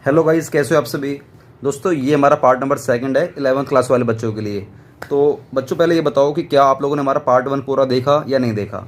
Hello guys, कैसे हो आप सभी। दोस्तों ये हमारा पार्ट नंबर सेकंड है 11th क्लास वाले बच्चों के लिए। तो बच्चों पहले ये बताओ कि क्या आप लोगों ने हमारा पार्ट 1 पूरा देखा या नहीं देखा।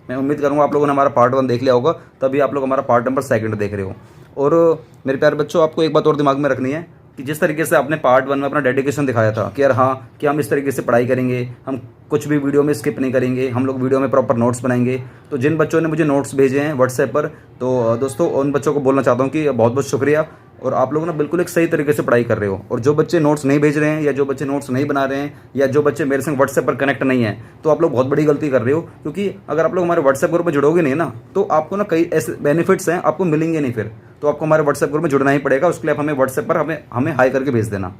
मैं उम्मीद करूँगा आप लोगों ने हमारा पार्ट 1 देख लिया होगा, तभी आप लोग हमारा पार्ट नंबर सेकंड देख रहे हो। और मेरे प्यारे बच्चों, आपको एक बात और दिमाग में रखनी है कि जिस तरीके से आपने पार्ट 1 में अपना डेडिकेशन दिखाया था कि यार हाँ कि हम इस तरीके से पढ़ाई करेंगे, हम कुछ भी वीडियो में स्किप नहीं करेंगे, हम लोग वीडियो में प्रॉपर नोट्स बनाएंगे। तो जिन बच्चों ने मुझे नोट्स भेजे हैं व्हाट्सएप पर, तो दोस्तों उन बच्चों को बोलना चाहता हूँ कि बहुत बहुत शुक्रिया। और आप लोग ना बिल्कुल एक सही तरीके से पढ़ाई कर रहे हो। और जो बच्चे नोट्स नहीं भेज रहे हैं या जो बच्चे नोट्स नहीं बना रहे हैं या जो बच्चे मेरे संग व्हाट्सएप पर कनेक्ट नहीं है, तो आप लोग बहुत बड़ी गलती कर रहे हो। क्योंकि अगर आप लोग हमारे व्हाट्सएप ग्रुप में जुड़ोगे नहीं ना, तो आपको ना कई ऐसे बेनिफिट्स हैं आपको मिलेंगे नहीं। फिर तो आपको हमारे व्हाट्सएप ग्रुप में जुड़ना ही पड़ेगा। उसके लिए आप हमें व्हाट्सएप पर हमें हाई करके भेज देना।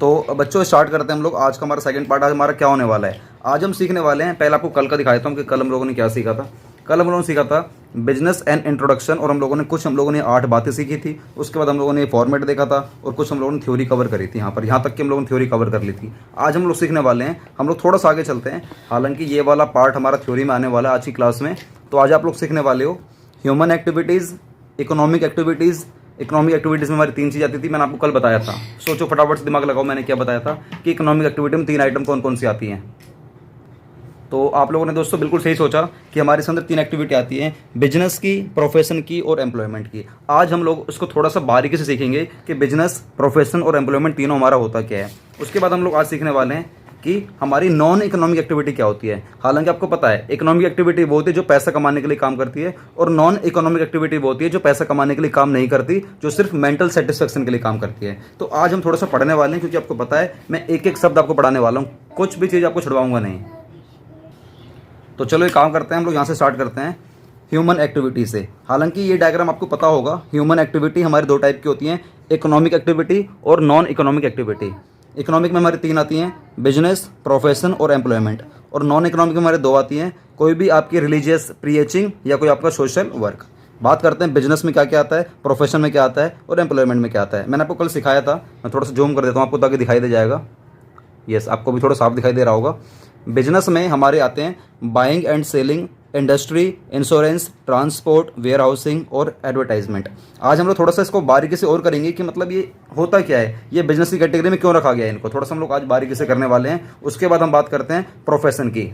तो बच्चों स्टार्ट करते हैं हम लोग। आज का हमारा सेकंड पार्ट आज हमारा क्या होने वाला है। आज हम सीखने वाले हैं, पहले आपको कल का दिखा देता हूँ कि कल हम लोगों ने क्या सीखा था। कल हम लोगों ने सीखा था बिजनेस एंड इंट्रोडक्शन, और हम लोगों ने 8 बातें सीखी थी। उसके बाद हम लोगों ने फॉर्मेट देखा था और कुछ हम लोगों ने थ्योरी कवर करी थी। यहाँ तक कि हम लोगों ने थ्योरी कवर कर ली थी। आज हम लोग सीखने वाले हैं, हम लोग थोड़ा सा आगे चलते हैं। हालांकि ये वाला पार्ट हमारा थ्योरी में आने वाला है आज की क्लास में। तो आज आप लोग सीखने वाले हो human activities, economic activities. Economic activities में हमारी 3 चीज़ आती थी, मैंने आपको कल बताया था। सोचो फटाफट से दिमाग लगाओ, मैंने क्या बताया था कि इकोनॉमिक एक्टिविटी में 3 आइटम कौन कौन सी आती हैं। तो आप लोगों ने दोस्तों बिल्कुल सही सोचा कि हमारे अंदर 3 एक्टिविटी आती हैं, बिजनेस की, प्रोफेशन की और एम्प्लॉयमेंट की। आज हम लोग उसको थोड़ा सा बारीकी से सीखेंगे कि बिजनेस, प्रोफेशन और एम्प्लॉयमेंट तीनों हमारा होता क्या है। उसके बाद हम लोग आज सीखने वाले हैं कि हमारी नॉन इकोनॉमिक एक्टिविटी क्या होती है। हालांकि आपको पता है इकोनॉमिक एक्टिविटी वो होती है जो पैसा कमाने के लिए काम करती है, और नॉन इकोनॉमिक एक्टिविटी वो होती है जो पैसा कमाने के लिए काम नहीं करती, जो सिर्फ मेंटल सेटिस्फेक्शन के लिए काम करती है। तो आज हम थोड़ा सा पढ़ने वाले हैं, क्योंकि आपको पता है मैं एक एक शब्द आपको पढ़ाने वाला हूँ, कुछ भी चीज़ आपको छुड़वाऊंगा नहीं। तो चलो एक काम करते हैं, हम लोग यहाँ से स्टार्ट करते हैं ह्यूमन एक्टिविटी से। हालांकि ये डायग्राम आपको पता होगा, ह्यूमन एक्टिविटी हमारे 2 टाइप की होती हैं, इकोनॉमिक एक्टिविटी और नॉन इकोनॉमिक एक्टिविटी। इकोनॉमिक में हमारी 3 आती हैं, बिजनेस, प्रोफेशन और एम्प्लॉयमेंट। और नॉन इकोनॉमिक में हमारे 2 आती हैं, कोई भी आपकी रिलीजियस प्रीचिंग या कोई आपका सोशल वर्क। बात करते हैं बिजनेस में क्या क्या आता है, प्रोफेशन में क्या आता है और एम्प्लॉयमेंट में क्या आता है। मैंने आपको कल सिखाया था, मैं थोड़ा सा जूम कर देता हूँ आपको ताकि दिखाई दे जाएगा। यस, आपको भी थोड़ा साफ दिखाई दे रहा होगा। बिजनेस में हमारे आते हैं buying and selling, industry, insurance, transport, warehousing और एडवर्टाइजमेंट। आज हम लोग थोड़ा सा इसको बारीकी से और करेंगे कि मतलब ये होता क्या है, ये बिजनेस की कैटेगरी में क्यों रखा गया है, इनको थोड़ा सा हम लोग आज बारीकी से करने वाले हैं। उसके बाद हम बात करते हैं प्रोफेशन की।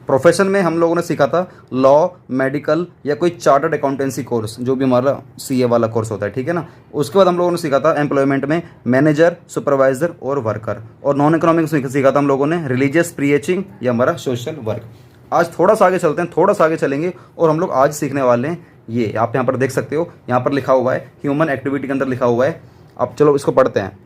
प्रोफेशन में हम लोगों ने सीखा था लॉ, मेडिकल या कोई चार्टर्ड अकाउंटेंसी कोर्स, जो भी हमारा सीए वाला कोर्स होता है, ठीक है ना। उसके बाद हम लोगों ने सीखा था एम्प्लॉयमेंट में मैनेजर, सुपरवाइजर और वर्कर। और नॉन इकोनॉमिक में सीखा था हम लोगों ने रिलीजियस प्रीचिंग या हमारा सोशल वर्क। आज थोड़ा सा आगे चलते हैं, थोड़ा सा आगे चलेंगे और हम लोग आज सीखने वाले हैं ये, आप यहाँ पर देख सकते हो, यहाँ पर लिखा हुआ है ह्यूमन एक्टिविटी के अंदर लिखा हुआ है। अब चलो इसको पढ़ते हैं।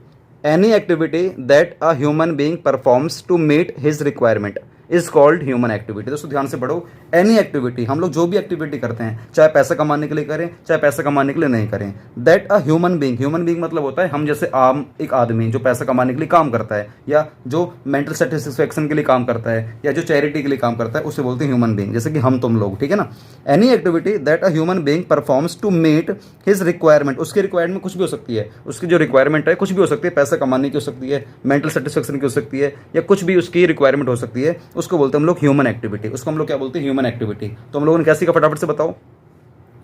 Any activity that a human being performs to meet his requirement is called human activity. दोस्तों ध्यान से पढ़ो, एनी एक्टिविटी, हम लोग जो भी एक्टिविटी करते हैं, चाहे पैसा कमाने के लिए करें चाहे पैसा कमाने के लिए नहीं करें, that a human being, human being मतलब होता है हम जैसे आम एक आदमी जो पैसा कमाने के लिए काम करता है, या जो मेंटल सेटिस्फेक्शन के लिए काम करता है, या जो चैरिटी के लिए काम करता है, उसे बोलते हैं ह्यूमन बीइंग, जैसे कि हम तुम लोग, ठीक है ना। Any activity that a human being performs to meet his requirement, उसकी रिक्वायरमेंट कुछ भी हो सकती है, उसकी जो रिक्वायरमेंट है कुछ भी हो सकती है, पैसा कमाने की हो सकती है, मेंटल सेटिस्फेक्शन की हो सकती है, या कुछ भी उसकी रिक्वायरमेंट हो सकती है, उसको बोलते हैं हम लोग ह्यूमन एक्टिविटी। उसको हम लोग क्या बोलते हैं, ह्यूमन एक्टिविटी। तो हम लोगों ने क्या सीखा, फटाफट से बताओ।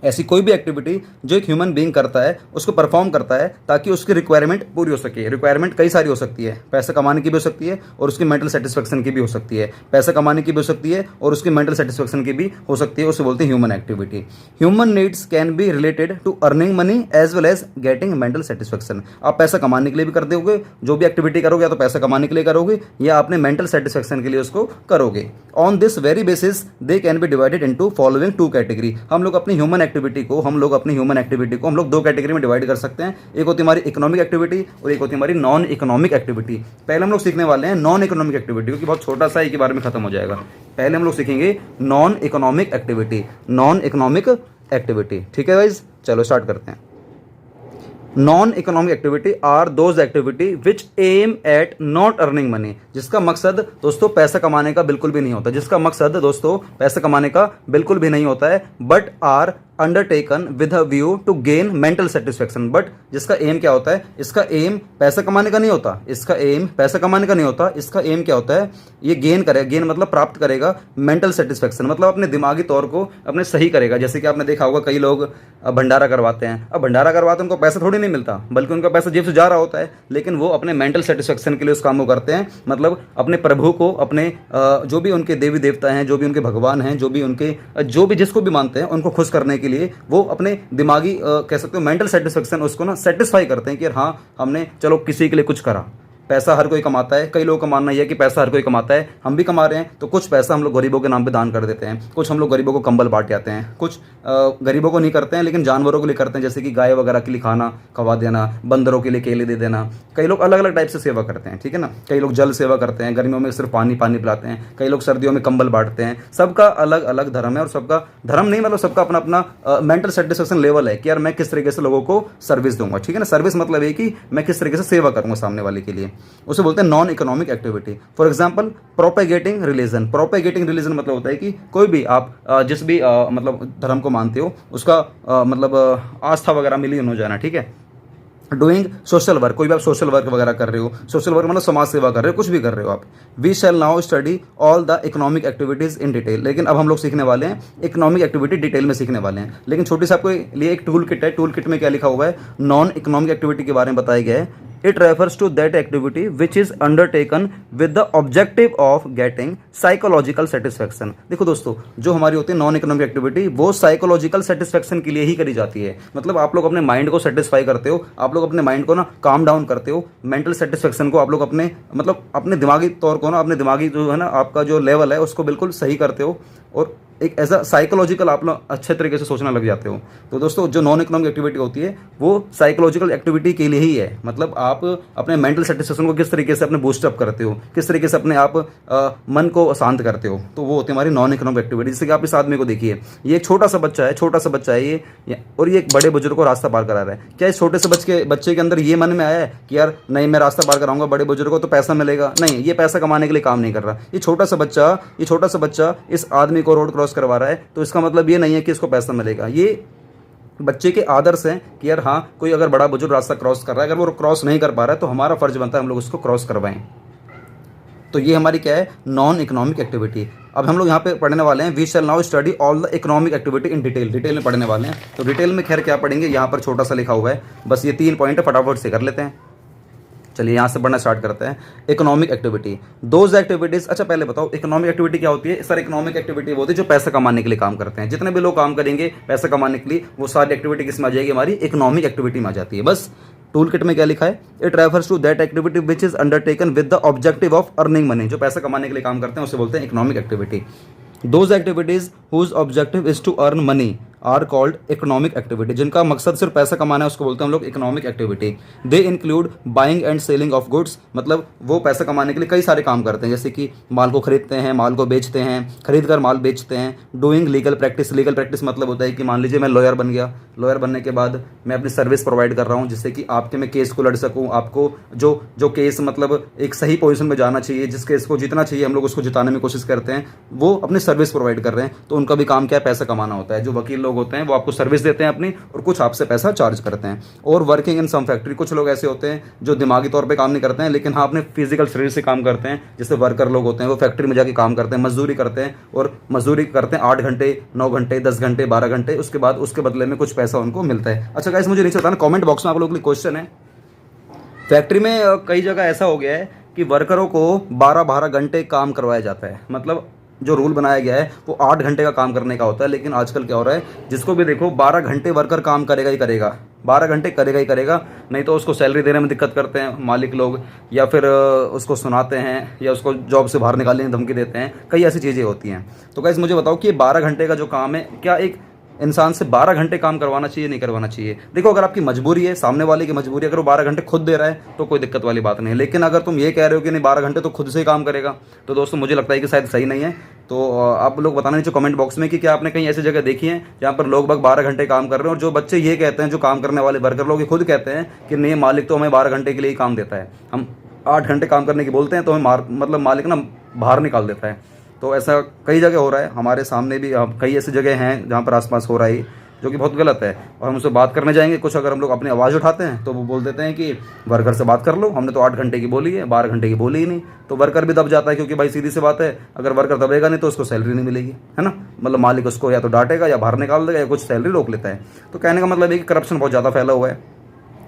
ऐसी कोई भी एक्टिविटी जो एक ह्यूमन बीइंग करता है, उसको परफॉर्म करता है ताकि उसकी रिक्वायरमेंट पूरी हो सके। रिक्वायरमेंट कई सारी हो सकती है, पैसा कमाने की भी हो सकती है और उसकी मेंटल सेटिस्फेक्शन की भी हो सकती है, पैसा कमाने की भी हो सकती है और उसकी मेंटल सेटिस्फेक्शन की भी हो सकती है, उसे बोलते हैं human activity. Human needs can be related to earning money as well as getting mental satisfaction. आप पैसा कमाने के लिए भी कर दोगे, जो भी एक्टिविटी करोगे या तो पैसा कमाने के लिए करोगे या अपने मेंटल सेटिस्फेक्शन के लिए उसको करोगे। On this very basis they can be divided into following 2 category. हम लोग अपनी ह्यूमन एक्टिविटी को हम लोग 2 कैटेगरी में डिवाइड कर सकते हैं। एक होती है हमारी इकोनॉमिक एक्टिविटी और एक होती है हमारी नॉन इकोनॉमिक एक्टिविटी। पहले हम लोग सीखने वाले हैं नॉन इकोनॉमिक एक्टिविटी, क्योंकि बहुत छोटा सा एक ही बार में खत्म हो जाएगा। पहले हम लोग सीखेंगे non economic activity, non economic activity, ठीक है गाइस। चलो स्टार्ट करते हैं। Non economic activity are those activity which aim at not earning money, जिसका मकसद दोस्तों पैसा कमाने का बिल्कुल भी नहीं होता, जिसका मकसद दोस्तों पैसा कमाने का बिल्कुल भी नहीं होता है, but are undertaken with a view to gain mental satisfaction. But जिसका एम क्या होता है, इसका एम पैसा कमाने का नहीं होता, इसका एम पैसा कमाने का नहीं होता, इसका एम क्या होता है, ये गेन करेगा, गेन मतलब प्राप्त करेगा मेंटल सेटिस्फेक्शन, मतलब अपने दिमागी तौर को अपने सही करेगा। जैसे कि आपने देखा होगा कई लोग भंडारा करवाते हैं, अब भंडारा करवाते हैं उनको पैसा थोड़ी नहीं मिलता, बल्कि उनका पैसा जेब से जा रहा होता है, लेकिन वो अपने मेंटल सेटिस्फेक्शन के लिए उस काम को करते हैं। मतलब अपने प्रभु को, अपने जो भी उनके देवी देवता हैं, जो भी उनके भगवान हैं, जो भी जिसको भी मानते हैं, उनको खुश करने के लिए वो अपने दिमागी कह सकते हो मेंटल सेटिस्फेक्शन उसको ना सेटिस्फाई करते हैं कि हाँ हमने चलो किसी के लिए कुछ करा। पैसा हर कोई कमाता है, कई लोगों का मानना यह है कि पैसा हर कोई कमाता है, हम भी कमा रहे हैं, तो कुछ पैसा हम लोग गरीबों के नाम पे दान कर देते हैं, कुछ हम लोग गरीबों को कंबल बांट जाते हैं, कुछ गरीबों को नहीं करते हैं लेकिन जानवरों के लिए करते हैं, जैसे कि गाय वगैरह के लिए खाना खवा देना, बंदरों के लिए केले दे देना। कई लोग अलग अलग टाइप से सेवा करते हैं, ठीक है ना। कई लोग जल सेवा करते हैं, गर्मियों में सिर्फ पानी पिलाते हैं, कई लोग सर्दियों में कंबल बांटते हैं। सबका अलग अलग धर्म है, और सबका धर्म नहीं मतलब सबका अपना अपना मेंटल सेटिस्फेक्शन लेवल है कि यार मैं किस तरीके से लोगों को सर्विस दूंगा, ठीक है ना। सर्विस मतलब है कि मैं किस तरीके से सेवा करूंगा सामने वाले के लिए, उसे बोलते हैं non economic activity. For example propagating religion. Propagating religion मतलब होता है कि कोई भी आप जिस भी मतलब धर्म को मानते हो उसका मतलब आस्था वगैरह मिली हो जाना, ठीक है। डूइंग सोशल वर्क, कोई भी आप सोशल वर्क वगैरह कर रहे हो, सोशल वर्क मतलब समाज सेवा कर रहे हो, कुछ भी कर रहे हो आप। We shall now study all the economic activities in detail. लेकिन अब हम लोग सीखने वाले हैं इकोनॉमिक एक्टिविटी डिटेल में सीखने वाले हैं। लेकिन छोटी सी आपके लिए एक टूल किट है, टूल किट में क्या लिखा हुआ है, नॉन इकोनॉमिक एक्टिविटी के बारे में बताया गया है। It refers to that activity which is undertaken with the objective of getting psychological satisfaction। देखो दोस्तों, जो हमारी होती है नॉन इकोनॉमिक एक्टिविटी, वो साइकोलॉजिकल सेटिस्फेक्शन के लिए ही करी जाती है। मतलब आप लोग अपने माइंड को सेटिस्फाई करते हो, आप लोग अपने माइंड को ना काम डाउन करते हो, मेंटल सेटिस्फेक्शन को आप लोग अपने मतलब अपने दिमागी तौर को ना, अपने दिमागी जो है ना आपका जो लेवल है उसको बिल्कुल सही करते हो, और एक ऐसा साइकोलॉजिकल आप लोग अच्छे तरीके से सोचना लग जाते हो। तो दोस्तों जो नॉन इकोनॉमिक एक्टिविटी होती है वो साइकोलॉजिकल एक्टिविटी के लिए ही है। मतलब आप अपने मेंटल सेटिस्फेक्शन को किस तरीके से अपने बूस्टअप करते हो, किस तरीके से अपने आप मन को शांत करते हो, तो वो होती है हमारी नॉन इकोनॉमिक एक्टिविटी। जैसे कि आप इस आदमी को देखिए, ये एक छोटा सा बच्चा है ये, और ये एक बड़े बुजुर्ग को रास्ता पार करा रहा है। क्या इस छोटे से बच्चे के अंदर ये मन में आया है कि यार नहीं मैं रास्ता पार कराऊंगा बड़े बुजुर्ग को तो पैसा मिलेगा? नहीं, ये पैसा कमाने के लिए काम नहीं कर रहा। ये छोटा सा बच्चा इस आदमी को रोड क्रॉस करवा रहा है, तो इसका मतलब ये नहीं है कि इसको पैसा मिलेगा। ये बच्चे के आदर्श हैं कि यार हाँ कोई अगर बड़ा बुजुर्ग रास्ता क्रॉस कर रहा है, अगर वो क्रॉस नहीं कर पा रहा है तो हमारा फर्ज बनता है हम लोग उसको क्रॉस करवाएं। तो ये हमारी क्या है, नॉन इकोनॉमिक एक्टिविटी। अब हम लोग यहाँ पे पढ़ने वाले हैं we shall now study all the economic activity in detail में पढ़ने वाले हैं। तो डिटेल में खैर क्या पढ़ेंगे, यहाँ पर छोटा सा लिखा हुआ है, बस ये 3 पॉइंट फटाफट से कर लेते हैं। चलिए यहाँ से पढ़ना स्टार्ट करते हैं। Economic activity, those activities. अच्छा पहले बताओ इकोनॉमिक एक्टिविटी क्या होती है? सर इकोनॉमिक एक्टिविटी वो होती है जो पैसा कमाने के लिए काम करते हैं। जितने भी लोग काम करेंगे पैसा कमाने के लिए, वो सारी एक्टिविटी किस में आ जाएगी, हमारी इकोनॉमिक एक्टिविटी में आ जाती है। बस टूल किट में क्या लिखा है, it refers to that activity which is undertaken with the objective of earning money. जो पैसा कमाने के लिए काम करते हैं उसे बोलते हैं economic activity. Those activities whose objective is to earn money are called economic activity. जिनका मकसद सिर्फ पैसा कमाना है उसको बोलते हैं हम लोग economic activity. They include buying and selling of goods. मतलब वो पैसा कमाने के लिए कई सारे काम करते हैं, जैसे कि माल को खरीदते हैं, माल को बेचते हैं, खरीद कर माल बेचते हैं। Doing legal practice. Legal practice मतलब होता है कि मान लीजिए मैं लॉयर बन गया, लॉयर बनने के बाद मैं अपनी सर्विस प्रोवाइड कर रहा हूँ जिससे कि आपके मैं केस को लड़ सकूँ। आपको जो केस मतलब एक सही पोजीशन में जाना चाहिए, जिस केस को जीतना चाहिए हम लोग उसको जिताने में कोशिश करते हैं, वो अपनी सर्विस प्रोवाइड कर रहे हैं। तो उनका भी काम क्या है, पैसा कमाना होता है। जो वकील लोग होते हैं वो आपको सर्विस देते हैं अपनी, और कुछ आपसे पैसा चार्ज करते हैं। और वर्किंग इन सम फैक्ट्री। कुछ लोग ऐसे होते हैं जो दिमागी तौर पे काम नहीं करते हैं लेकिन हाँ अपने फिजिकल शरीर से काम करते हैं। जैसे वर्कर लोग होते हैं वो फैक्ट्री में जाके काम करते हैं, मजदूरी करते हैं, और मजदूरी करते हैं 8 घंटे 9 घंटे 10 घंटे 12 घंटे। उसके बाद उसके बदले में कुछ पैसा उनको मिलता है। अच्छा गाइस मुझे नीचे बताना कमेंट बॉक्स में आप लोगों के लिए क्वेश्चन है, फैक्ट्री में कई जगह ऐसा हो गया है कि वर्करों को 12-12 घंटे काम करवाया जाता है। मतलब जो रूल बनाया गया है वो 8 घंटे का काम करने का होता है, लेकिन आजकल क्या हो रहा है, जिसको भी देखो 12 घंटे वर्कर काम करेगा ही करेगा, 12 घंटे करेगा ही करेगा। नहीं तो उसको सैलरी देने में दिक्कत करते हैं मालिक लोग, या फिर उसको सुनाते हैं, या उसको जॉब से बाहर निकालने की धमकी देते हैं। कई ऐसी चीज़ें होती हैं। तो गाइस मुझे बताओ कि 12 घंटे का जो काम है, क्या एक इंसान से 12 घंटे काम करवाना चाहिए, नहीं करवाना चाहिए? देखो अगर आपकी मजबूरी है, सामने वाले की मजबूरी, अगर वो 12 घंटे खुद दे रहा है तो कोई दिक्कत वाली बात नहीं है। लेकिन अगर तुम ये कह रहे हो कि नहीं 12 घंटे तो खुद से ही काम करेगा, तो दोस्तों मुझे लगता है कि शायद सही नहीं है। तो आप लोग बताना नीचे कमेंट बॉक्स में कि क्या आपने कहीं ऐसी जगह देखी है जहाँ पर लोग बाग 12 घंटे काम कर रहे हैं, और जो बच्चे ये कहते हैं, जो काम करने वाले वर्कर लोग ये खुद कहते हैं कि नहीं मालिक तो हमें 12 घंटे के लिए ही काम देता है, हम 8 घंटे काम करने की बोलते हैं तो हमें मतलब मालिक ना बाहर निकाल देता है। तो ऐसा कई जगह हो रहा है, हमारे सामने भी कई ऐसी जगह हैं जहाँ पर आसपास हो रहा है। जो कि बहुत गलत है। और हम उससे बात करने जाएंगे, कुछ अगर हम लोग अपनी आवाज़ उठाते हैं तो वो बोल देते हैं कि वर्कर से बात कर लो, हमने तो 8 घंटे की बोली है, 12 घंटे की बोली ही नहीं। तो वर्कर भी दब जाता है, क्योंकि भाई सीधी सी बात है, अगर वर्कर दबेगा नहीं तो उसको सैलरी नहीं मिलेगी, है ना। मतलब मालिक उसको या तो डांटेगा या बाहर निकाल देगा या कुछ सैलरी रोक लेता है। तो कहने का मतलब है कि करप्शन बहुत ज़्यादा फैला हुआ है।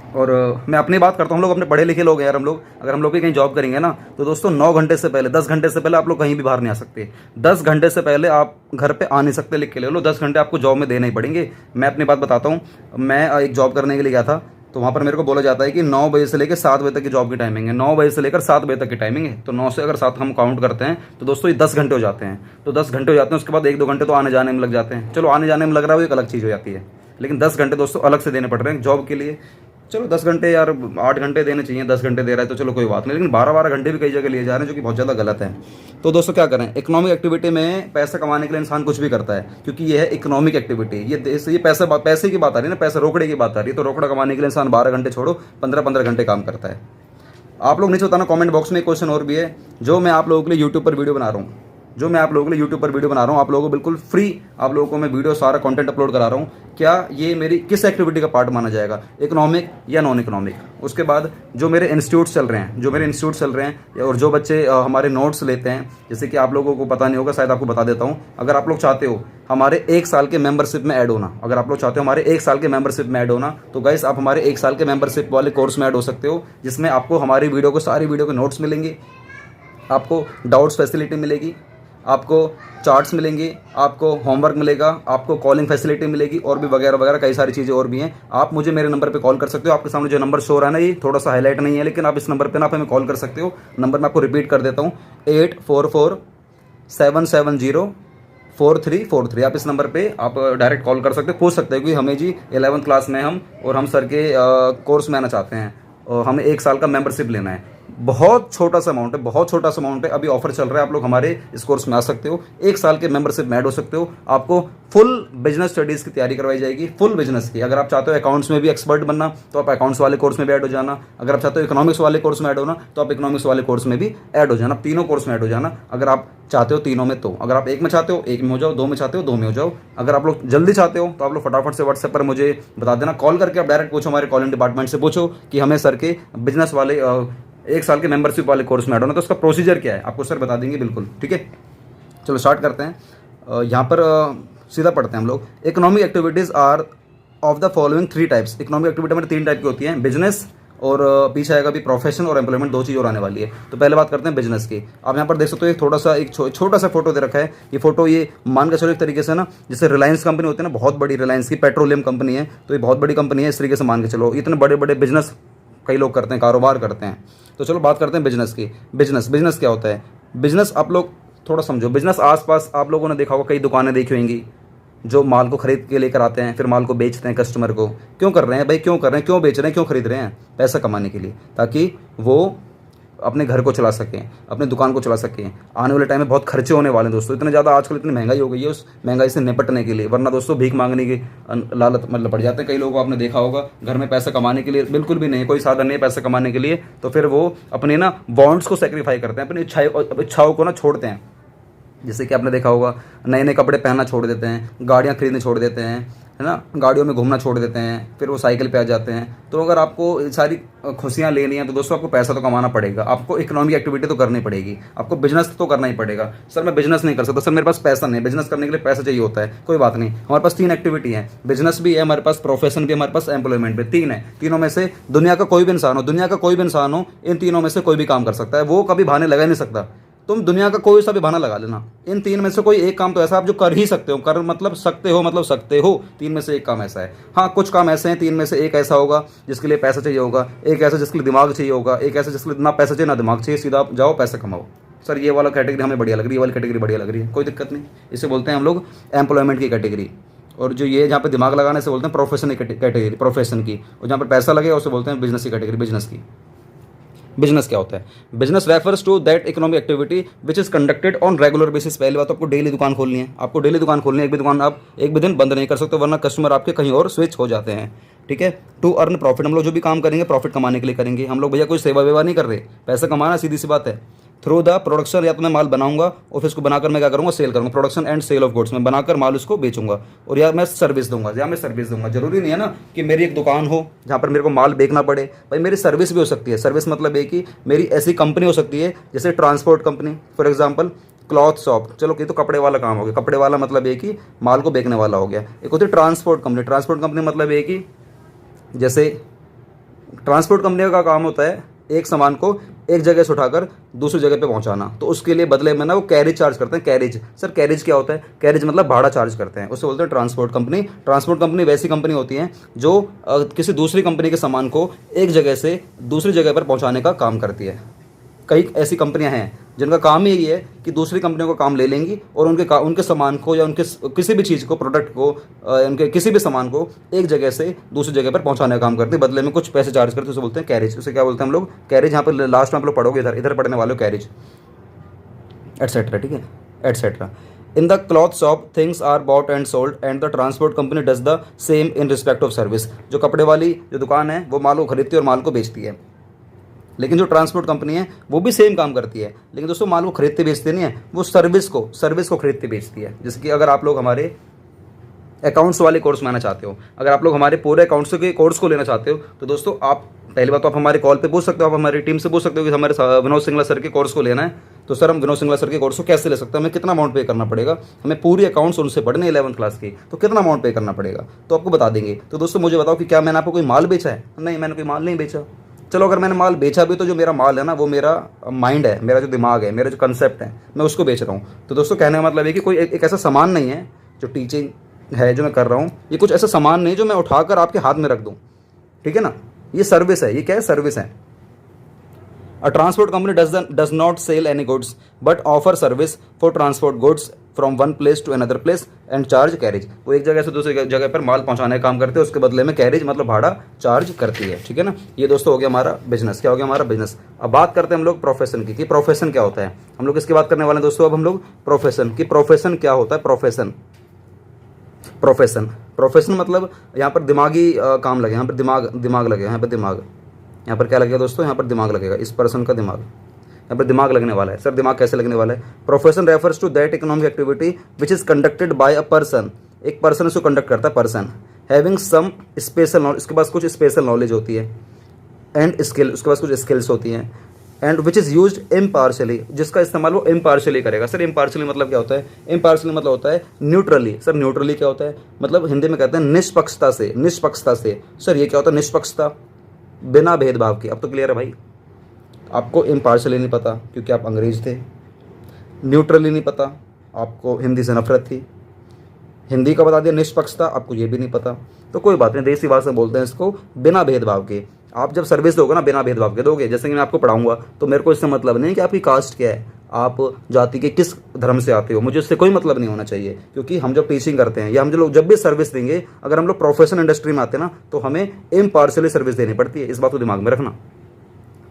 और मैं अपनी बात करता हूँ, हम लोग अपने पढ़े लिखे लोग हैं यार, हम लोग अगर हम लोग भी कहीं जॉब करेंगे ना, तो दोस्तों 9 घंटे से पहले, 10 घंटे से पहले आप लोग कहीं भी बाहर नहीं आ सकते। 10 घंटे से पहले आप घर पे आ नहीं सकते, लिख के ले लो। 10 घंटे आपको जॉब में देने ही पड़ेंगे। मैं अपनी बात बताता हूँ, मैं एक जॉब करने के लिए गया था, तो वहाँ पर मेरे को बोला जाता है कि 9 बजे से लेकर 7 बजे तक की जॉब की टाइमिंग है। 9 बजे से लेकर 7 बजे तक की टाइमिंग है। तो 9 से अगर 7 हम काउंट करते हैं तो दोस्तों ये 10 घंटे हो जाते हैं। तो 10 घंटे हो जाते हैं, उसके बाद 1-2 घंटे तो आने जाने में लग जाते हैं। चलो आने जाने में लग रहा है वो एक अलग चीज़ हो जाती है, लेकिन 10 घंटे दोस्तों अलग से देने पड़ रहे हैं जॉब के लिए। चलो 10 घंटे यार, 8 घंटे देने चाहिए, 10 घंटे दे रहा है तो चलो कोई बात नहीं, लेकिन 12-12 घंटे भी कई जगह लिए जा रहे हैं, जो कि बहुत ज़्यादा गलत है। तो दोस्तों क्या करें, इकोनॉमिक एक्टिविटी में पैसा कमाने के लिए इंसान कुछ भी करता है, क्योंकि ये है इकोनॉमिक एक्टिविटी। ये पैसे की बात आ रही है ना, पैसे रोकड़े की बात आ रही है। तो रोकड़ा कमाने के लिए इंसान 12 घंटे छोड़ो 15-15 घंटे काम करता है। आप लोग नीचे बताना कमेंट बॉक्स में। एक क्वेश्चन और भी है, जो मैं आप लोगों के लिए यूट्यूब पर वीडियो बना रहा हूँ, आप लोगों को बिल्कुल फ्री, आप लोगों को मैं वीडियो सारा कंटेंट अपलोड करा रहा हूँ, क्या ये मेरी किस एक्टिविटी का पार्ट माना जाएगा, इकोनॉमिक या नॉन इकोनॉमिक। उसके बाद जो मेरे इंस्टीट्यूट्स चल रहे हैं और जो बच्चे हमारे नोट्स लेते हैं, जैसे कि आप लोगों को पता नहीं होगा, शायद आपको बता देता हूँ। अगर आप लोग चाहते हो हमारे 1 साल के मेंबरशिप में ऐड होना, तो गाइस आप हमारे 1 साल के मेंबरशिप वाले कोर्स में ऐड हो सकते हो, जिसमें आपको हमारी वीडियो को, सारी वीडियो के नोट्स मिलेंगे, आपको डाउट्स फैसिलिटी मिलेगी, आपको चार्ट्स मिलेंगे, आपको होमवर्क मिलेगा, आपको कॉलिंग फैसिलिटी मिलेगी, और भी वगैरह वगैरह कई सारी चीज़ें और भी हैं। आप मुझे मेरे नंबर पे कॉल कर सकते हो। आपके सामने जो नंबर शो हो रहा है ना, ये थोड़ा सा हाईलाइट नहीं है, लेकिन आप इस नंबर पे ना आप हमें कॉल कर सकते हो। नंबर मैं आपको रिपीट कर देता हूँ, 8447704343। आप इस नंबर पे आप डायरेक्ट कॉल कर सकते हो, पूछ सकते हो कि हमें जी 11th क्लास में हम सर के कोर्स में आना चाहते हैं और हमें 1 साल का मेंबरशिप लेना है। बहुत छोटा सा अमाउंट है, अभी ऑफर चल रहा है, आप लोग हमारे इस कोर्स में आ सकते हो, 1 साल के मेंबरशिप में ऐड हो सकते हो। आपको फुल बिजनेस स्टडीज़ की तैयारी करवाई जाएगी, फुल बिजनेस की। अगर आप चाहते हो अकाउंट्स में भी एक्सपर्ट बनना, तो आप अकाउंट्स वाले कोर्स में भी ऐड हो जाना। अगर आप चाहते हो इकोनॉमिक्स वाले कोर्स में ऐड होना, तो आप इकोनॉमिक्स वाले कोर्स में भी ऐड हो जाना। तीनों कोर्स में ऐड हो जाना, अगर आप चाहते हो तीनों में। तो अगर आप एक में चाहते हो एक में हो जाओ, 2 में चाहते हो 2 में हो जाओ। अगर आप लोग जल्दी चाहते हो तो आप लोग फटाफट से व्हाट्सएप पर मुझे बता देना, कॉल करके आप डायरेक्ट पूछो, हमारे कॉलिंग डिपार्टमेंट से पूछो कि हमें सर के बिजनेस वाले 1 साल के मेंबरशिप वाले कोर्स में ऐड होना, तो उसका प्रोसीजर क्या है आपको सर बता देंगे, बिल्कुल ठीक है। चलो स्टार्ट करते हैं। यहाँ पर सीधा पढ़ते हैं हम लोग। Economic activities are of the following 3 types. Economic activity हमारे 3 टाइप की होती हैं, बिजनेस और पीछे आएगा भी प्रोफेशन और एम्प्लॉयमेंट, 2 चीज़ और आने वाली है। तो पहले बात करते हैं बिजनेस की। आप यहाँ पर देख सकते हो एक छोटा सा फोटो दे रखा है। ये फोटो ये मान के चलो एक तरीके से ना, जैसे रिलायंस कंपनी होती है ना, बहुत बड़ी रिलायंस की पेट्रोलियम कंपनी है, तो ये बहुत बड़ी कंपनी है, इस तरीके से मान के चलो। इतने बड़े बड़े बिजनेस कई लोग करते हैं, कारोबार करते हैं। तो चलो बात करते हैं बिजनेस की। बिजनेस क्या होता है? बिजनेस आप लोग थोड़ा समझो। बिजनेस आसपास आप लोगों ने देखा होगा, कई दुकानें देखी होंगी जो माल को खरीद के लेकर आते हैं, फिर माल को बेचते हैं कस्टमर को। क्यों कर रहे हैं भाई, क्यों कर रहे हैं, क्यों बेच रहे हैं, क्यों खरीद रहे हैं? पैसा कमाने के लिए, ताकि वो अपने घर को चला सकें, अपने दुकान को चला सकें। आने वाले टाइम में बहुत खर्चे होने वाले हैं दोस्तों, इतने ज़्यादा आजकल इतनी महंगाई हो गई है, उस महंगाई से निपटने के लिए। वरना दोस्तों भीख मांगने की लालच मतलब पड़ जाते हैं कई लोगों को, आपने देखा होगा। घर में पैसा कमाने के लिए बिल्कुल भी नहीं, कोई साधन नहीं है पैसा कमाने के लिए, तो फिर वो अपने ना बॉन्ड्स को सेक्रीफाई करते हैं, अपनी इच्छाओं को ना छोड़ते हैं। जैसे कि आपने देखा होगा, नए नए कपड़े पहनना छोड़ देते हैं, गाड़ियाँ खरीदने छोड़ देते हैं, है ना, गाड़ियों में घूमना छोड़ देते हैं, फिर वो साइकिल पे आ जाते हैं। तो अगर आपको सारी खुशियाँ लेनी है तो दोस्तों आपको पैसा तो कमाना पड़ेगा, आपको इकोनॉमिक एक्टिविटी तो करनी पड़ेगी, आपको बिजनेस तो करना ही पड़ेगा। सर मैं बिजनेस नहीं कर सकता, सर मेरे पास पैसा नहीं, बिजनेस करने के लिए पैसा चाहिए होता है। कोई बात नहीं, हमारे पास 3 एक्टिविटी है, बिजनेस भी है हमारे पास, प्रोफेशन भी, हमारे पास एम्प्लॉयमेंट भी, 3 है। तीनों में से दुनिया का कोई भी इंसान हो, इन तीनों में से कोई भी काम कर सकता है, वो कभी बहाने लगा नहीं सकता। तुम दुनिया का कोई सा भी बहाना लगा लेना, इन 3 में से कोई एक काम तो ऐसा आप जो कर ही सकते हो, मतलब सकते हो। 3 में से एक काम ऐसा है। हाँ, कुछ काम ऐसे हैं, 3 में से एक ऐसा होगा जिसके लिए पैसा चाहिए होगा, एक ऐसा जिसके लिए दिमाग चाहिए होगा, एक ऐसा जिसके लिए ना पैसा चाहिए ना दिमाग चाहिए, सीधा आप जाओ पैसा कमाओ। सर ये वाला कैटेगरी हमें बढ़िया लग रही है, ये वाली कैटेगरी बढ़िया लग रही है, कोई दिक्कत नहीं। इसे बोलते हैं हम लोग एम्प्लॉयमेंट की कैटेगरी। और जो ये जहाँ पे दिमाग लगाने से बोलते हैं प्रोफेशन की कैटेगरी, प्रोफेशन की। और जहाँ पर पैसा लगे उसे बोलते हैं बिजनेस की कैटेगरी, बिजनेस की। बिजनेस क्या होता है? Business refers to that economic activity which is conducted on regular basis. पहली बात, आपको डेली दुकान खोलनी है, एक भी दुकान आप एक भी दिन बंद नहीं कर सकते, वरना कस्टमर आपके कहीं और स्विच हो जाते हैं, ठीक है। टू अर्न प्रॉफिट, हम लोग जो भी काम करेंगे प्रॉफिट कमाने के लिए करेंगे। हम लोग भैया कोई सेवा वेवा नहीं कर रहे, पैसा कमाना, सीधी सी बात है। थ्रू द प्रोडक्शन, या तो मैं माल बनाऊंगा और फिर उसको बनाकर मैं क्या करूंगा, सेल करूंगा। Production and sale of goods, मैं बनाकर माल उसको बेचूंगा। और या मैं सर्विस दूंगा, जरूरी नहीं है ना कि मेरी एक दुकान हो जहाँ पर मेरे को माल बेचना पड़े, भाई मेरी सर्विस भी हो सकती है। सर्विस मतलब है कि मेरी ऐसी कंपनी हो सकती है जैसे transport company, for example cloth shop, चलो ये तो कपड़े वाला काम हो गया। कपड़े वाला मतलब ये कि माल को बेचने वाला हो गया। एक होती है ट्रांसपोर्ट कंपनी। ट्रांसपोर्ट कंपनी मतलब ये कि जैसे ट्रांसपोर्ट कंपनी का काम होता है एक सामान को एक जगह से उठाकर दूसरी जगह पे पहुंचाना, तो उसके लिए बदले में ना वो कैरेज चार्ज करते हैं। कैरेज, सर कैरेज क्या होता है? कैरेज मतलब भाड़ा चार्ज करते हैं, उससे बोलते हैं ट्रांसपोर्ट कंपनी। ट्रांसपोर्ट कंपनी वैसी कंपनी होती है जो किसी दूसरी कंपनी के सामान को एक जगह से दूसरी जगह पर पहुँचाने का काम करती है। कई ऐसी कंपनियां हैं जिनका काम ही यही है कि दूसरी कंपनियों का काम ले लेंगी और उनके सामान को या उनके किसी भी चीज़ को, प्रोडक्ट को, उनके किसी भी सामान को एक जगह से दूसरी जगह पर पहुंचाने का काम करते हैं, बदले में कुछ पैसे चार्ज करते हैं। उसे बोलते हैं कैरेज। उसे क्या बोलते हैं हम लोग? कैरेज। यहाँ पर लास्ट में आप लोग पढ़ोगे, इधर पढ़ने वाले हो कैरेज एटसेट्रा, ठीक है, etcetera. In the cloth shop things are bought and sold and the transport company does the same in respect of service. जो कपड़े वाली जो दुकान है वो माल को खरीदती है और माल को बेचती है, लेकिन जो ट्रांसपोर्ट कंपनी है वो भी सेम काम करती है, लेकिन दोस्तों माल को खरीदते बेचते नहीं है, वो सर्विस को खरीदते बेचती है। जैसे कि अगर आप लोग हमारे अकाउंट्स वाले कोर्स में आना चाहते हो, अगर आप लोग हमारे पूरे अकाउंट्स के कोर्स को लेना चाहते हो, तो दोस्तों आप पहली बात तो आप हमारे कॉल पे पूछ सकते हो, आप हमारी टीम से पूछ सकते हो कि हमारे विनोद सिंगला सर के कोर्स को लेना है, तो सर हम विनोद सिंगला सर के कोर्स को कैसे ले सकते हैं, हमें कितना अमाउंट पे करना पड़ेगा, हमें पूरी अकाउंट्स उनसे पढ़ने 11th क्लास की, तो कितना अमाउंट पे करना पड़ेगा, तो आपको बता देंगे। तो दोस्तों मुझे बताओ कि क्या मैंने आपको कोई माल बेचा है? नहीं, मैंने कोई माल नहीं बेचा। चलो अगर मैंने माल बेचा भी, तो जो मेरा माल है ना वो मेरा माइंड है, मेरा जो दिमाग है, मेरा जो कंसेप्ट है, मैं उसको बेच रहा हूँ। तो दोस्तों कहने का मतलब है कि कोई एक ऐसा सामान नहीं है जो टीचिंग है जो मैं कर रहा हूँ, ये कुछ ऐसा सामान नहीं जो मैं उठाकर आपके हाथ में रख दूँ, ठीक है ना। ये सर्विस है। ये क्या है? सर्विस है। A transport company does not sell any goods but offer service for transport goods from one place to another place and charge carriage। वो एक जगह से दूसरी जगह पर माल पहुंचाने का काम करते हैं, उसके बदले में कैरेज मतलब भाड़ा चार्ज करती है, ठीक है ना। ये दोस्तों हो गया हमारा बिजनेस। क्या हो गया हमारा बिजनेस। अब बात करते हैं हम लोग प्रोफेशन की, कि प्रोफेशन क्या होता है। हम लोग इसकी बात करने वाले हैं दोस्तों अब हम लोग प्रोफेशन की। प्रोफेशन क्या होता है? प्रोफेशन मतलब यहाँ पर दिमागी काम लगे, यहाँ पर दिमाग लगे, यहाँ पर क्या लगेगा दोस्तों? यहाँ पर दिमाग लगेगा, इस पर्सन का दिमाग, यहाँ पर दिमाग लगने वाला है। सर दिमाग कैसे लगने वाला है? Profession refers to that economic activity which is conducted by a person. एक पर्सन इसको कंडक्ट करता है, person having some special knowledge, इसके पास कुछ स्पेशल नॉलेज होती है, एंड स्किल, उसके पास कुछ स्किल्स होती हैं, and which is used impartially, जिसका इस्तेमाल वो इम्पार्शली करेगा। सर इम्पार्शली मतलब क्या होता है? इम्पार्शली मतलब होता है न्यूट्रली। सर न्यूट्रली क्या होता है? मतलब हिंदी में कहते हैं निष्पक्षता से। सर ये क्या होता है? निष्पक्षता, बिना भेदभाव के। अब तो क्लियर है भाई। आपको इम्पार्शली नहीं पता क्योंकि आप अंग्रेज थे, न्यूट्रली नहीं पता, आपको हिंदी से नफरत थी, हिंदी का बता दिया निष्पक्षता, आपको ये भी नहीं पता, तो कोई बात नहीं, देसी भाषा में बोलते हैं इसको बिना भेदभाव के। आप जब सर्विस दोगे ना बिना भेदभाव के दोगे, जैसे कि मैं आपको पढ़ाऊंगा तो मेरे को इससे मतलब नहीं कि आपकी कास्ट क्या है, आप जाति के किस धर्म से आते हो, मुझे इससे कोई मतलब नहीं होना चाहिए। क्योंकि हम जब टीचिंग करते हैं या हम जब भी सर्विस देंगे, अगर हम लोग प्रोफेशनल इंडस्ट्री में आते हैं ना, तो हमें इम्पार्शली सर्विस देनी पड़ती है। इस बात को दिमाग में रखना।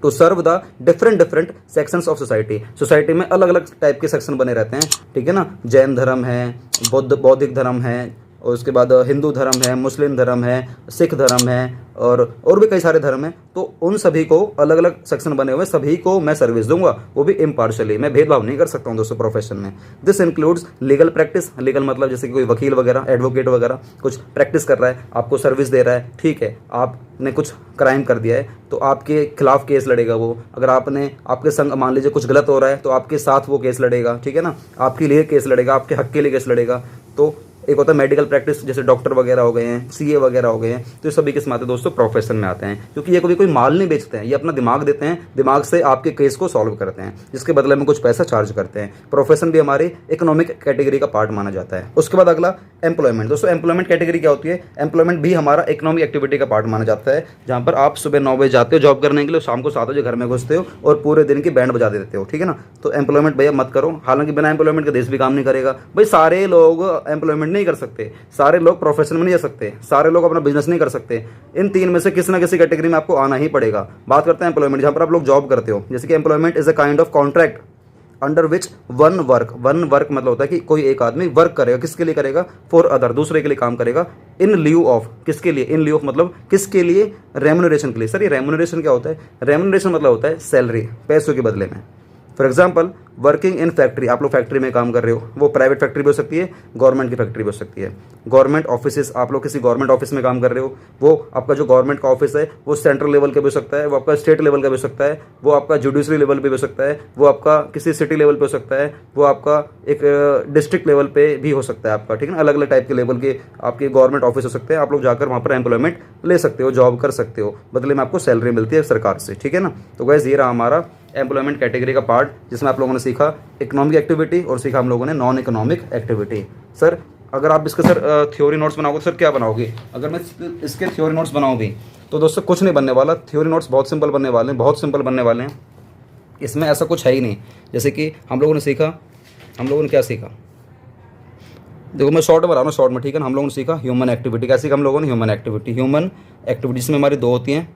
To serve the different sections of society में अलग अलग टाइप के सेक्शन बने रहते हैं, ठीक है ना। जैन धर्म है, बौद्धिक धर्म है, और उसके बाद हिंदू धर्म है, मुस्लिम धर्म है, सिख धर्म है, और भी कई सारे धर्म हैं। तो उन सभी को अलग अलग सेक्शन बने हुए, सभी को मैं सर्विस दूंगा, वो भी इम्पार्शली। मैं भेदभाव नहीं कर सकता हूँ दोस्तों प्रोफेशन में। This includes legal practice. Legal मतलब जैसे कि कोई वकील वगैरह, एडवोकेट वगैरह कुछ प्रैक्टिस कर रहा है, आपको सर्विस दे रहा है, ठीक है। आपने कुछ क्राइम कर दिया है तो आपके खिलाफ केस लड़ेगा वो। अगर आपके संग मान लीजिए कुछ गलत हो रहा है तो आपके साथ वो केस लड़ेगा, ठीक है ना। आपके लिए केस लड़ेगा, आपके हक के लिए केस लड़ेगा। तो एक होता है मेडिकल प्रैक्टिस, जैसे डॉक्टर वगैरह हो गए हैं, सीए वगैरह हो गए हैं, तो ये सभी किस में आते हैं दोस्तों? प्रोफेशन में आते हैं। क्योंकि ये कभी कोई माल नहीं बेचते हैं, ये अपना दिमाग देते हैं, दिमाग से आपके केस को सॉल्व करते हैं, जिसके बदले में कुछ पैसा चार्ज करते हैं। प्रोफेशन भी हमारे इकोनॉमिक कैटेगरी का पार्ट माना जाता है। उसके बाद अगला एम्प्लॉयमेंट। दोस्तों एम्प्लॉयमेंट कैटेगरी क्या होती है? एम्प्लॉयमेंट भी हमारा इकोनॉमिक एक्टिविटी का पार्ट माना जाता है, जहाँ पर आप सुबह 9 बजे जाते हो जॉब करने के लिए, शाम को 7 बजे घर में घुसते हो और पूरे दिन की बैंड बजा देते हो, ठीक है ना। तो एम्प्लॉयमेंट भैया मत करो। हालांकि बिना एम्प्लॉयमेंट के देश भी काम नहीं करेगा भाई। सारे लोग एम्प्लॉयमेंट नहीं कर सकते, सारे लोग प्रोफेशन में नहीं जा सकते, सारे लोग अपना बिजनेस नहीं कर सकते। इन तीन में से किसी ना किसी कैटेगरी में आपको आना ही पड़ेगा। बात करते हैं एम्प्लॉयमेंट, जहाँ पर आप लोग जॉब करते हो। जैसे कि employment is a kind of contract under which one work मतलब होता है कि कोई एक आदमी वर्क करेगा, किसके लिए करेगा? फॉर अदर, दूसरे के लिए काम करेगा। इन ल्यू ऑफ, किसके लिए? इन ल्यू ऑफ मतलब किसके लिए? रेम्यूनरेशन के लिए। सर ये रेम्यूनरेशन क्या होता है? रेम्यूनरेशन मतलब होता है सैलरी, पैसों के बदले में। For example working in factory, आप लोग फैक्ट्री में काम कर रहे हो, वो प्राइवेट फैक्ट्री भी हो सकती है, गवर्नमेंट की फैक्ट्री भी हो सकती है। गवर्नमेंट ऑफिस, आप लोग किसी गवर्नमेंट ऑफिस में काम कर रहे हो, वो आपका जो गवर्नमेंट का ऑफिस है वो सेंट्रल लेवल का भी हो सकता है, वो आपका स्टेट लेवल का भी हो सकता है, वो आपका जुडिशरी लेवल पे भी हो सकता है, वो आपका किसी सिटी लेवल पे हो सकता है, वो आपका एक डिस्ट्रिक्ट लेवल पे भी हो सकता है आपका, ठीक है ना। अलग अलग टाइप के लेवल के आपके गवर्नमेंट ऑफिस हो सकते हैं, आप लोग जाकर वहाँ पर एम्प्लॉयमेंट ले सकते हो, जॉब कर सकते हो, बदले में आपको सैलरी मिलती है सरकार से, ठीक है ना। तो गाइस ये रहा हमारा एम्प्लॉयमेंट कैटेगरी का पार्ट, जिसमें आप लोगों ने सीखा इकोनॉमिक एक्टिविटी और सीखा हम लोगों ने नॉन इकोनॉमिक एक्टिविटी। सर अगर आप इसका सर थ्योरी नोट्स बनाओगे सर क्या बनाओगे? अगर मैं इसके थ्योरी नोट्स बनाऊँ भी तो दोस्तों कुछ नहीं बनने वाला, थ्योरी नोट्स बहुत सिंपल बनने वाले हैं, बहुत सिंपल बनने वाले हैं। इसमें ऐसा कुछ है ही नहीं। जैसे कि हम लोगों ने क्या सीखा, देखो मैं शॉर्ट में बता रहा हूँ, शॉर्ट में, ठीक है ना। हम लोगों ने सीखा ह्यूमन एक्टिविटी, क्या सीखा हम लोगों ने? ह्यूमन एक्टिविटी जिसमें हमारी दो होती हैं,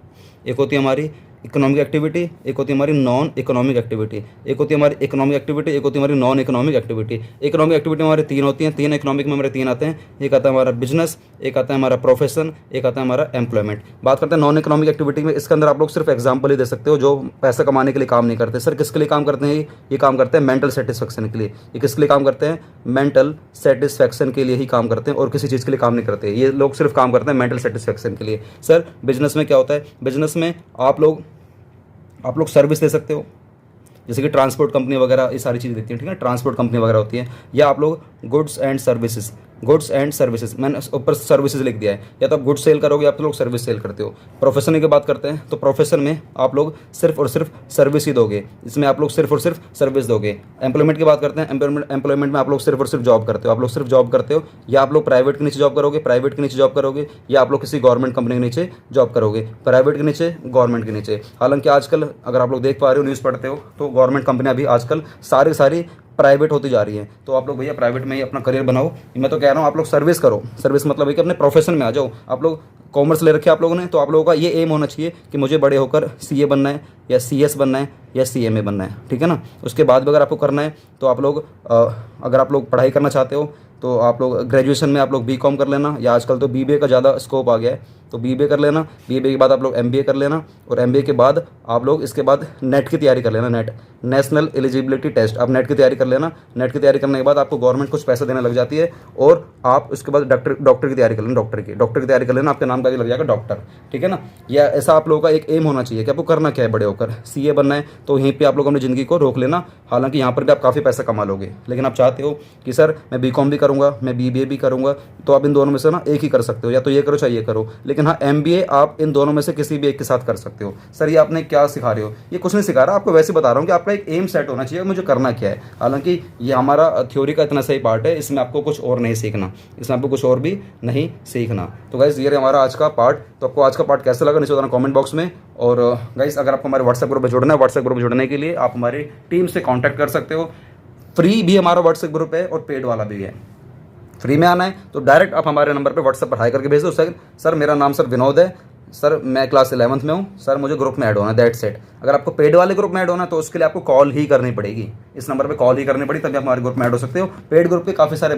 एक होती है हमारी इकोनॉमिक एक्टिविटी, एक होती है हमारी नॉन इकोनॉमिक एक्टिविटी। एक होती है हमारी इकोनॉमिक एक्टिविटी, एक होती है हमारी non economic activity. Economic activity हमारे तीन होती हैं, तीन इकोनॉमिक में हमारे तीन आते हैं, एक आता है हमारा बिजनेस, एक आता है हमारा प्रोफेशन, एक आता है हमारा एम्प्लॉयमेंट। बात करते हैं नॉन इकोनॉमिक एक्टिविटी में, इसके अंदर आप लोग सिर्फ एग्जाम्पल ही दे सकते हो, जो पैसा कमाने के लिए काम नहीं करते। सर किसके लिए काम करते हैं? ये काम करते हैं मेंटल सेटिस्फेक्शन के लिए। ये किसके लिए काम करते हैं? मेंटल सेटिस्फेक्शन के लिए ही काम करते हैं, और किसी चीज़ के लिए काम नहीं करते। ये लोग सिर्फ काम करते हैं मेंटल सेटिस्फेक्शन के लिए। सर बिजनेस में क्या होता है? बिजनेस में आप लोग सर्विस दे सकते हो, जैसे कि ट्रांसपोर्ट कंपनी वगैरह ये सारी चीज़ें देती हैं, ठीक है, ट्रांसपोर्ट कंपनी वगैरह होती है। या आप लोग गुड्स एंड सर्विसेज, मैंने ऊपर सर्विसेज लिख दिया है, या तो आप गुड्स सेल करोगे, आप लोग सर्विस सेल करते हो। प्रोफेशन की बात करते हैं तो प्रोफेशन में आप लोग सिर्फ और सिर्फ सर्विस ही दोगे, इसमें आप लोग सिर्फ और सिर्फ सर्विस दोगे। एम्प्लॉयमेंट की बात करते हैं, एम्प्लॉयमेंट में आप लोग सिर्फ और सिर्फ जॉब करते हो, आप लोग सिर्फ जॉब करते हो, या आप लोग प्राइवेट के नीचे जॉब करोगे, या आप लोग किसी गवर्नमेंट कंपनी के नीचे जॉब करोगे, प्राइवेट के नीचे, गवर्नमेंट के नीचे। हालांकि आजकल अगर आप लोग देख पा रहे हो, न्यूज़ पढ़ते हो, तो गवर्नमेंट कंपनियां भी आजकल सारी प्राइवेट होती जा रही हैं। तो आप लोग भैया प्राइवेट में ही अपना करियर बनाओ। मैं तो कह रहा हूँ आप लोग सर्विस करो। सर्विस मतलब है कि अपने प्रोफेशन में आ जाओ। आप लोग कॉमर्स ले रखे आप लोगों ने, तो आप लोगों का ये एम होना चाहिए कि मुझे बड़े होकर सीए बनना है, या सीएस बनना है, या सीएमए बनना है, ठीक है ना। उसके बाद भी अगर आपको करना है तो आप लोग अगर आप लोग पढ़ाई करना चाहते हो तो आप लोग ग्रेजुएशन में आप लोग बीकॉम कर लेना, या आजकल तो बीबीए का ज़्यादा स्कोप आ गया है, तो बीबीए कर लेना। बीबीए के बाद आप लोग एमबीए कर लेना, और एमबीए के बाद आप लोग इसके बाद नेट की तैयारी कर लेना। नेशनल एलिजिबिलिटी टेस्ट, आप नेट की तैयारी कर लेना। नेट की तैयारी करने के बाद आपको गवर्नमेंट कुछ पैसा देने लग जाती है, और आप उसके बाद डॉक्टर की तैयारी कर लेना। डॉक्टर की तैयारी कर लेना, आपके नाम का भी लग जाएगा डॉक्टर, ठीक है ना। या ऐसा आप लोगों का एक एम होना चाहिए कि आपको करना क्या है बड़े होकर। सीए बनना है तो यहीं पर आप लोग अपनी ज़िंदगी को रोक लेना। हालांकि यहाँ पर भी आप काफ़ी पैसा कमा लोगे, लेकिन आप चाहते हो कि सर मैं बीकॉम भी करूँगा, मैं बीबीए भी करूँगा, तो आप इन दोनों में से ना एक ही कर सकते हो, या तो ये करो चाहे ये करो। लेकिन हाँ, एमबीए आप इन दोनों में से किसी भी एक के साथ कर सकते हो। सर ये आपने क्या सिखा रहे हो? ये कुछ नहीं सिखा रहा, आपको वैसे बता रहा हूँ कि आपका एक एम सेट होना चाहिए, मुझे करना क्या है। हालांकि ये हमारा थ्योरी का इतना सही पार्ट है, इसमें आपको कुछ और नहीं सीखना, इसमें आपको कुछ और भी नहीं सीखना। तो गाइस ये हमारा आज का पार्ट। तो आपको आज का पार्ट कैसा लगा नीचे बताना कमेंट बॉक्स में। और गाइस अगर आपको हमारे व्हाट्सएप ग्रुप में जुड़ना है, व्हाट्सएप ग्रुप में जुड़ने के लिए आप हमारी टीम से कॉन्टैक्ट कर सकते हो। फ्री भी हमारा व्हाट्सएप ग्रुप है और पेड वाला भी है। फ्री में आना है तो डायरेक्ट आप हमारे नंबर पे व्हाट्सएप पर हाई करके भेज दो, सर मेरा नाम सर विनोद है, सर मैं क्लास 11th में हूँ, सर मुझे ग्रुप में ऐड होना है, दैट्स इट। अगर आपको पेड वाले ग्रुप में ऐड होना है तो उसके लिए आपको कॉल ही करनी पड़ेगी, इस नंबर पे कॉल ही करनी पड़ेगी, तभी आप हमारे ग्रुप में ऐड हो सकते हो। पेड ग्रुप के काफ़ी सारे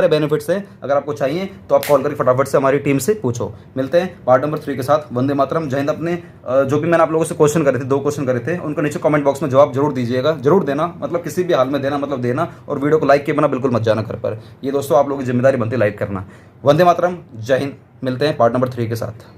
बेनिफिट्स हैं, अगर आपको चाहिए तो आप कॉल करके फटाफट से हमारी टीम से पूछो। मिलते हैं पार्ट नंबर 3 के साथ। वंदे मातरम, जय हिंद। अपने जो भी मैंने आप लोगों से क्वेश्चन करे थे, 2 क्वेश्चन करे थे, उनको नीचे कमेंट बॉक्स में जवाब जरूर दीजिएगा, जरूर देना, मतलब किसी भी हाल में देना, मतलब देना। और वीडियो को लाइक किए बिना बिल्कुल मत जाना घर पर, ये दोस्तों आप लोगों की जिम्मेदारी बनती है लाइक करना। वंदे मातरम, जय हिंद। मिलते हैं पार्ट नंबर 3 के साथ।